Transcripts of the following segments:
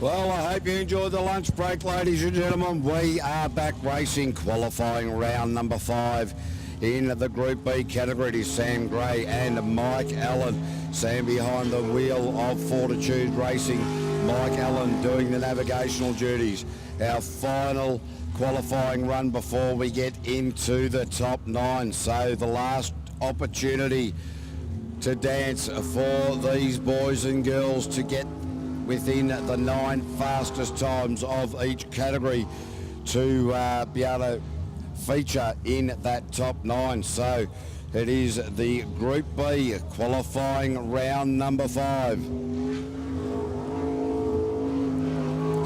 Well, I hope you enjoyed the lunch break, ladies and gentlemen. We are back racing, qualifying round number 5 in the Group B category. It is Sam Gray and Mike Allen. Sam behind the wheel of Fortitude Racing. Mike Allen doing the navigational duties. Our final qualifying run before we get into the top 9. So the last opportunity to dance for these boys and girls to get within the 9 fastest times of each category to be able to feature in that top 9. So it is the Group B qualifying round number 5.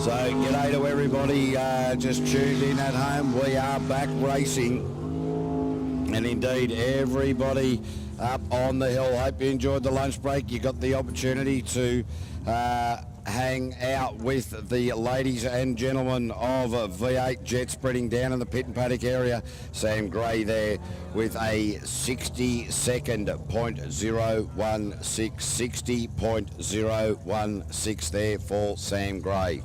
So g'day to everybody just tuned in at home. We are back racing, and indeed everybody up on the hill. Hope you enjoyed the lunch break. You got the opportunity to hang out with the ladies and gentlemen of V8 jet sprinting down in the pit and paddock area. Sam Gray there with a 60-second .016, 60.016 there for Sam Gray.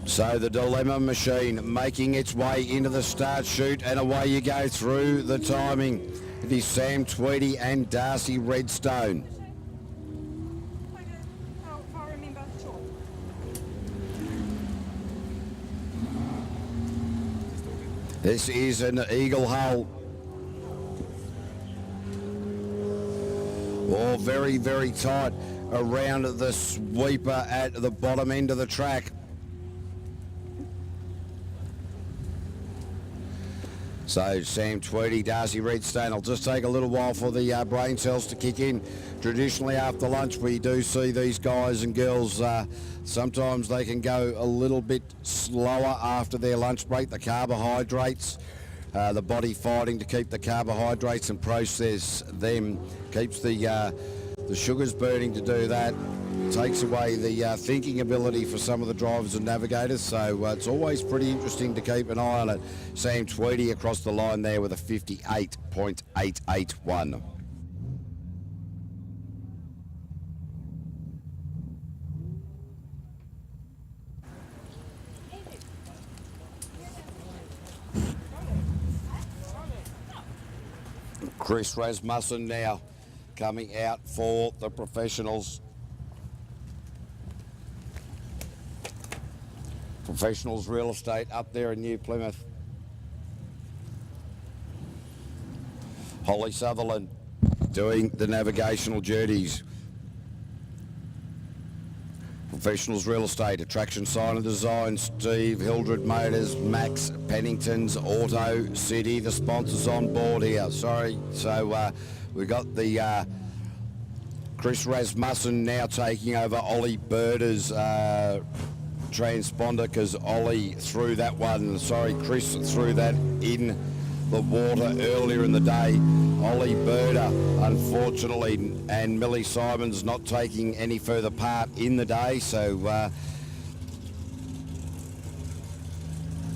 So the Dilemma machine making its way into the start chute, and away you go through the timing. It is Sam Tweedy and Darcy Redstone. This is an eagle hull. Oh, very, very tight around the sweeper at the bottom end of the track. So Sam Tweedy, Darcy Redstone. It'll just take a little while for the brain cells to kick in. Traditionally after lunch we do see these guys and girls, sometimes they can go a little bit slower after their lunch break. The carbohydrates, the body fighting to keep the carbohydrates and process them, keeps the sugars burning to do that. Takes away the thinking ability for some of the drivers and navigators, so it's always pretty interesting to keep an eye on it. Sam Tweedy across the line there with a 58.881. Chris Rasmussen now coming out for the professionals. Professionals Real Estate up there in New Plymouth. Holly Sutherland doing the navigational duties. Professionals Real Estate, Attraction Sign and Design, Steve, Hildred Motors, Max, Pennington's, Auto City, the sponsors on board here. Sorry, so we got the Chris Rasmussen now taking over Ollie Birder's transponder, because Ollie threw that one, Chris threw that in the water earlier in the day. Ollie Birder, unfortunately, and Millie Simons not taking any further part in the day, so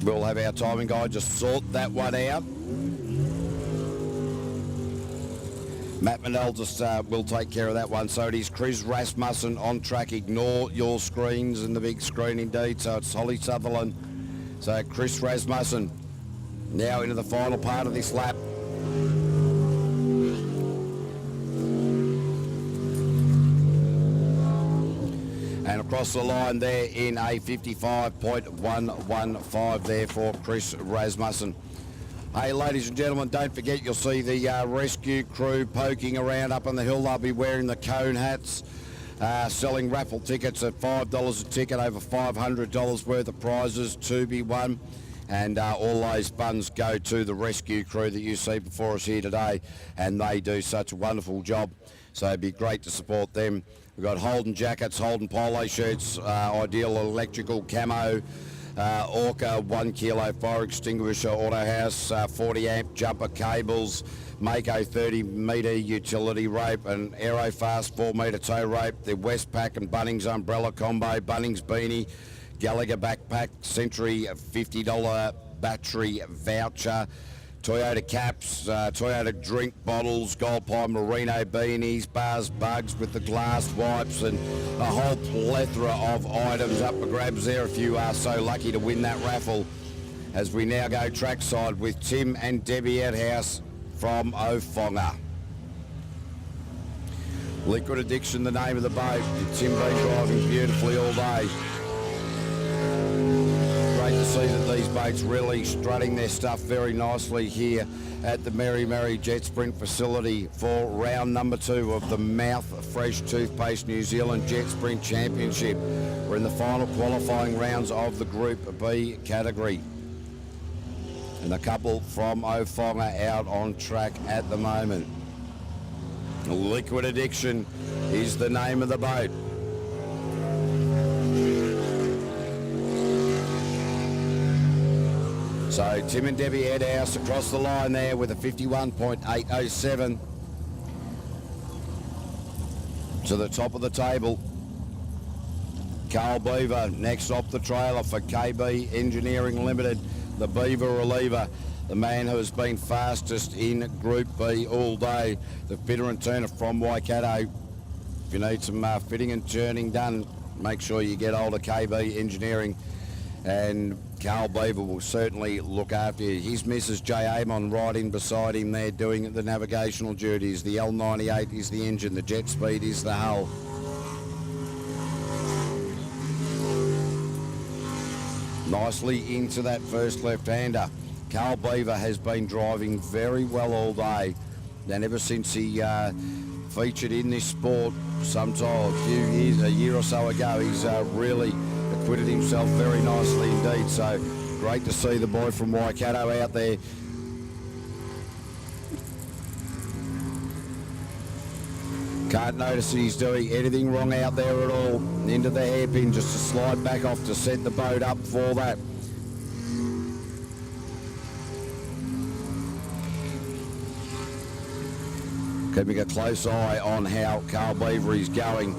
we'll have our timing guy just sort that one out. Matt Manel just will take care of that one. So it is Chris Rasmussen on track. Ignore your screens and the big screen indeed. So it's Holly Sutherland. So Chris Rasmussen now into the final part of this lap. And across the line there in a 55.115 there for Chris Rasmussen. Hey, ladies and gentlemen, don't forget you'll see the rescue crew poking around up on the hill. They'll be wearing the cone hats, selling raffle tickets at $5 a ticket, over $500 worth of prizes to be won. And all those funds go to the rescue crew that you see before us here today, and they do such a wonderful job. So it'd be great to support them. We've got Holden jackets, Holden polo shirts, Ideal electrical camo, Orca 1 kilo fire extinguisher, auto house, 40 amp jumper cables, Mako 30 metre utility rope, and Aerofast 4 metre tow rope, the Westpac and Bunnings umbrella combo, Bunnings beanie, Gallagher backpack, Century $50 battery voucher, Toyota caps, Toyota drink bottles, Gold Pine Merino beanies, bars, bugs with the glass wipes, and a whole plethora of items up for grabs there if you are so lucky to win that raffle. As we now go trackside with Tim and Debbie Edhouse from Ofonga. Liquid Addiction, the name of the boat. Tim been driving beautifully all day. Great to see that these boats really strutting their stuff very nicely here at the Meremere Jetsprint facility for round number 2 of the Mouthfresh Toothpaste New Zealand Jetsprint Championship. We're in the final qualifying rounds of the Group B category. And a couple from Ofonga out on track at the moment. Liquid Addiction is the name of the boat. So Tim and Debbie Edhouse across the line there with a 51.807 to the top of the table. Carl Beaver next off the trailer for KB Engineering Limited, the Beaver reliever, the man who has been fastest in Group B all day, the fitter and turner from Waikato. If you need some fitting and turning done, make sure you get hold of KB Engineering, and Carl Beaver will certainly look after you. His Mrs. J. Amon right in beside him there doing the navigational duties. The L98 is the engine, the jet speed is the hull. Nicely into that first left-hander. Carl Beaver has been driving very well all day, and ever since he featured in this sport sometime a year or so ago, he's really acquitted himself very nicely indeed. So great to see the boy from Waikato out there. Can't notice he's doing anything wrong out there at all. Into the hairpin, just to slide back off to set the boat up for that. Keeping a close eye on how Carl Beaver is going.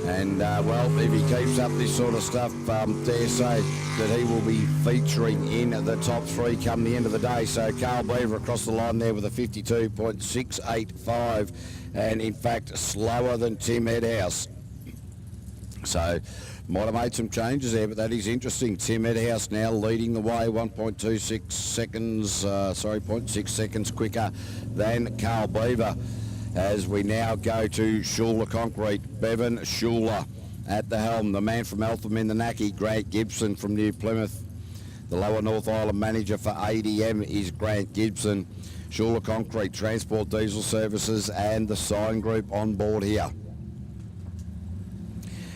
And, well, if he keeps up this sort of stuff, dare say that he will be featuring in the top 3 come the end of the day. So Carl Beaver across the line there with a 52.685, and in fact slower than Tim Edhouse. So might have made some changes there, but that is interesting. Tim Edhouse now leading the way, 1.26 seconds, 0.6 seconds quicker than Carl Beaver. As we now go to Schuler Concrete, Bevan Schuler at the helm. The man from Eltham in the Naki, Grant Gibson from New Plymouth. The Lower North Island manager for ADM is Grant Gibson. Schuler Concrete, Transport Diesel Services and the Sign Group on board here.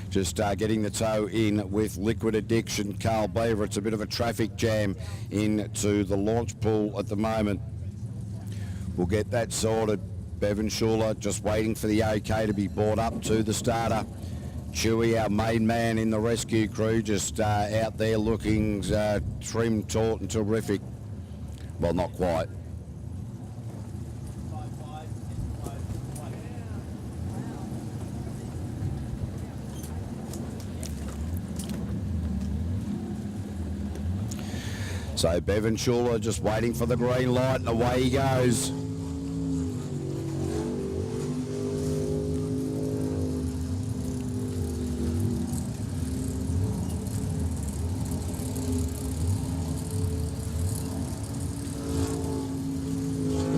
Just getting the toe in with Liquid Addiction, Carl Beaver. It's a bit of a traffic jam into the launch pool at the moment. We'll get that sorted. Bevan Schuler just waiting for the OK to be brought up to the starter. Chewy, our main man in the rescue crew, just out there looking trim, taut and terrific. Well, not quite. So Bevan Schuler just waiting for the green light, and away he goes.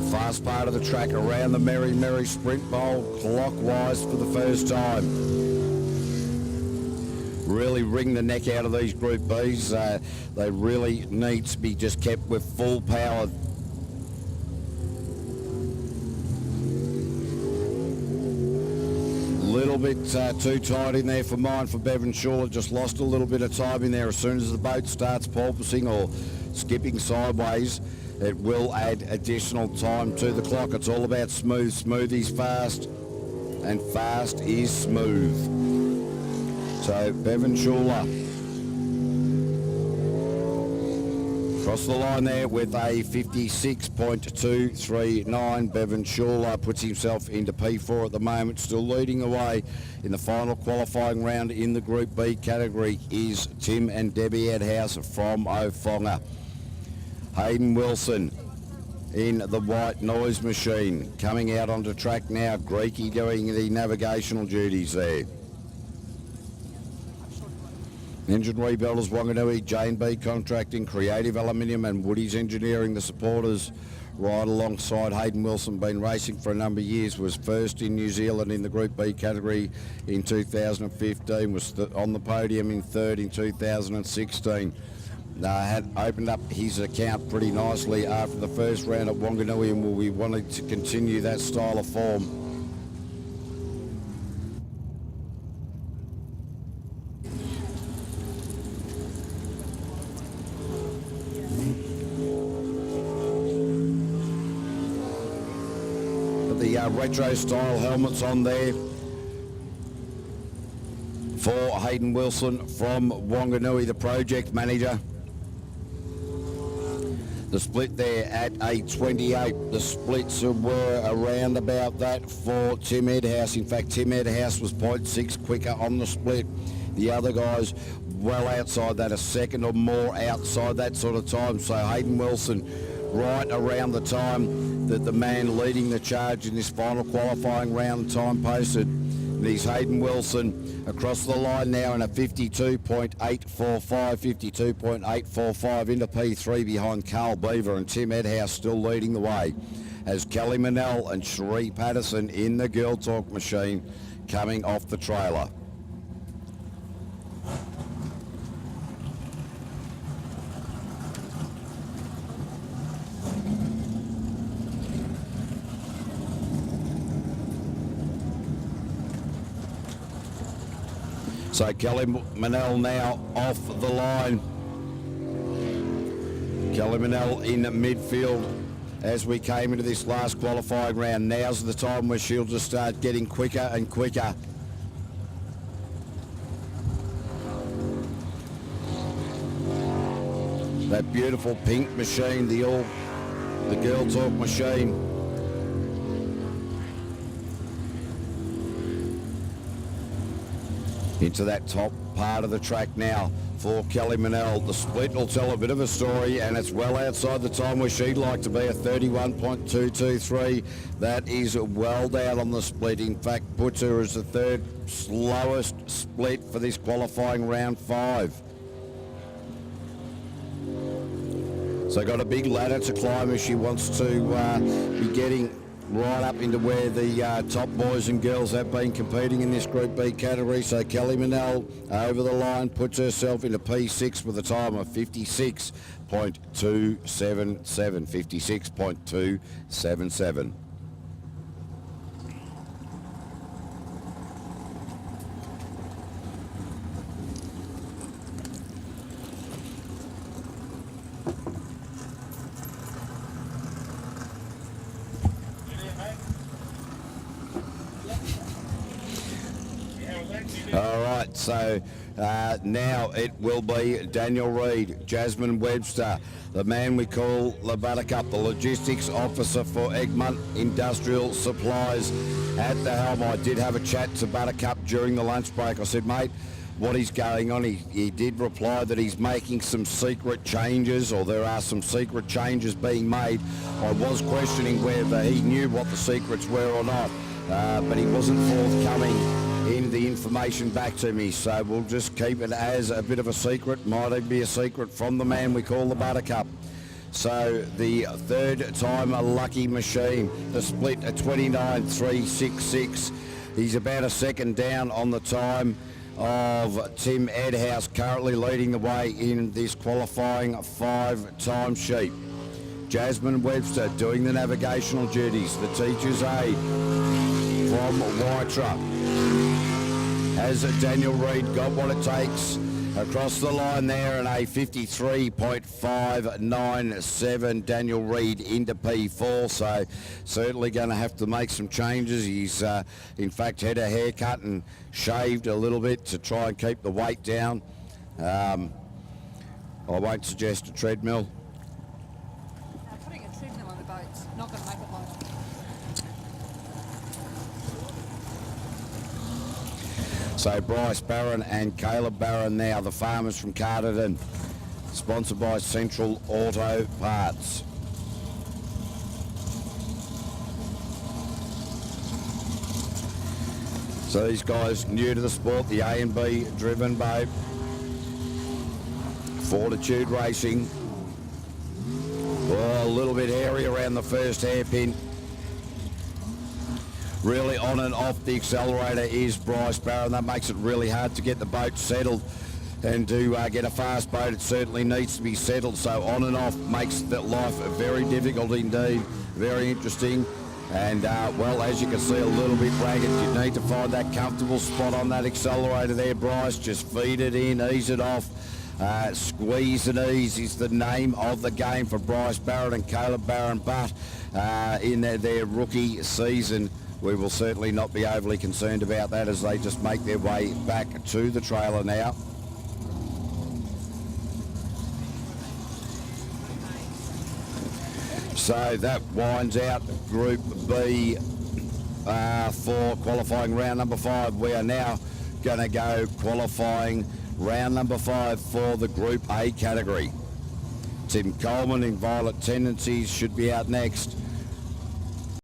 Fast part of the track around the Meremere Sprint Bowl clockwise for the first time. Really wring the neck out of these Group Bs. They really need to be just kept with full power. Little bit too tight in there for mine for Bevan Schuler. Just lost a little bit of time in there. As soon as the boat starts porpoising or skipping sideways, it will add additional time to the clock. It's all about smooth. Smooth is fast, and fast is smooth. So Bevan Schuler Across the line there with a 56.239. Bevan Schuler puts himself into P4 at the moment, still leading the way in the final qualifying round in the Group B category is Tim and Debbie Edhouse from Ofonga. Hayden Wilson in the white noise machine. Coming out onto track now, Greeky doing the navigational duties there. Engine Rebuilders, Wanganui, J&B Contracting, Creative Aluminium and Woody's Engineering, the supporters right alongside Hayden Wilson, been racing for a number of years, was first in New Zealand in the Group B category in 2015, was on the podium in third in 2016. Had opened up his account pretty nicely after the first round at Wanganui and will be wanting to continue that style of form. The retro style helmets on there for Hayden Wilson from Wanganui, the project manager. The split there at a 28. The splits were around about that for Tim Edhouse. In fact, Tim Edhouse was 0.6 quicker on the split. The other guys well outside that, a second or more outside that sort of time. So Hayden Wilson right around the time that the man leading the charge in this final qualifying round time posted. And he's Hayden Wilson across the line now in a 52.845 into P3 behind Carl Beaver, and Tim Edhouse still leading the way as Kelly Manell and Sheree Patterson in the Girl Talk machine coming off the trailer. So Kelly Manell now off the line. Kelly Manell in midfield as we came into this last qualifying round. Now's the time where she'll just start getting quicker and quicker. That beautiful pink machine, the Girl Talk machine. Into that top part of the track now for Kelly Manell. The split will tell a bit of a story, and it's well outside the time where she'd like to be, a 31.223. That is well down on the split. In fact, puts her as the third slowest split for this qualifying round 5. So got a big ladder to climb if she wants to be getting right up into where the top boys and girls have been competing in this Group B category. So Kelly Manell over the line puts herself into P6 with a time of 56.277. All right, so now it will be Daniel Reid, Jasmine Webster, the man we call the Buttercup, the logistics officer for Egmont Industrial Supplies at the helm. I did have a chat to Buttercup during the lunch break. I said, mate, what is going on? He did reply that he's making some secret changes, or there are some secret changes being made. I was questioning whether he knew what the secrets were or not, but he wasn't forthcoming in the information back to me, so we'll just keep it as a bit of a secret. Might even be a secret from the man we call the Buttercup. So the third time a lucky machine, the split at 29.366. He's about a second down on the time of Tim Edhouse, currently leading the way in this qualifying 5 time sheet. Jasmine Webster doing the navigational duties, the teacher's aide from Wytra. Has Daniel Reid got what it takes across the line there, and a 53.597 Daniel Reid into P4, so certainly going to have to make some changes. He's in fact had a haircut and shaved a little bit to try and keep the weight down. I won't suggest a treadmill. boats. Not going to make it long. So Bryce Barron and Caleb Barron now, the farmers from Carterton, sponsored by Central Auto Parts. So these guys new to the sport, the A and B driven boat, Fortitude Racing. Oh, a little bit hairy around the first hairpin. Really on and off the accelerator is Bryce Barron. That makes it really hard to get the boat settled, and to get a fast boat it certainly needs to be settled, so on and off makes that life very difficult indeed. Very interesting, and well, as you can see, a little bit ragged. You need to find that comfortable spot on that accelerator there, Bryce. Just feed it in, ease it off. Squeeze and ease is the name of the game for Bryce Barron and Caleb Barron, but in their rookie season, we will certainly not be overly concerned about that as they just make their way back to the trailer now. So that winds out Group B for qualifying round number 5. We are now going to go qualifying round number 5 for the Group A category. Tim Coleman in Violet Tendencies should be out next.